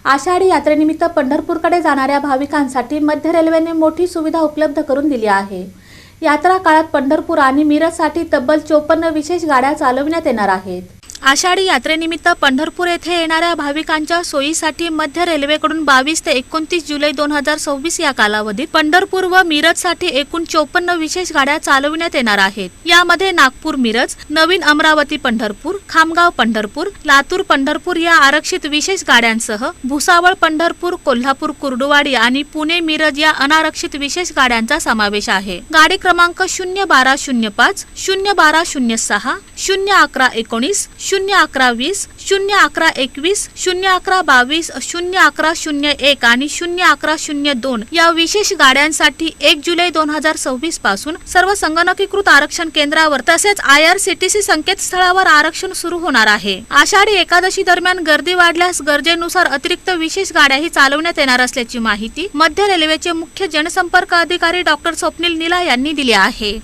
आषाढी यात्रेनिमित्त पंढरपूरकडे जाणाऱ्या भाविकांसाठी मध्य रेल्वेने मोठी सुविधा उपलब्ध करून दिली आहे। यात्रा काळात पंढरपूर आणि मिरजसाठी तब्बल 54 विशेष गाड्या चालविण्यात येणार आहेत। आषाढी यात्रेनिमित्त पंढरपूर येथे येणाऱ्या भाविकांच्या सोयीसाठी मध्य रेल्वेकडून 22 ते 29 जुलै 2026 या कालावधीत पंढरपूर व मिरजसाठी एकूण 54 विशेष गाड्या चालविण्यात येणार आहेत। यामध्ये नागपूर मिरज, नवीन अमरावती पंढरपूर, खामगाव पंढरपूर, लातूर पंढरपूर या आरक्षित विशेष गाड्यांसह भुसावळ पंढरपूर, कोल्हापूर कुर्डुवाडी आणि पुणे मिरज या अनारक्षित विशेष गाड्यांचा समावेश आहे। गाडी क्रमांक 01205, 01206, 01119, 01120, 01121, 01122, 01101 आणि 01102 या विशेष गाड्यांसाठी 1 जुलै 2026 पासून सर्व संगणकीकृत आरक्षण केंद्रावर तसेच IRCTC संकेतस्थळावर आरक्षण सुरू होणार आहे। आषाढी एकादशी दरम्यान गर्दी वाढल्यास गरजेनुसार अतिरिक्त विशेष गाड्याही चालवण्यात येणार असल्याची माहिती मध्य रेल्वेचे मुख्य जनसंपर्क अधिकारी डॉ. स्वप्नील निला यांनी दिली आहे।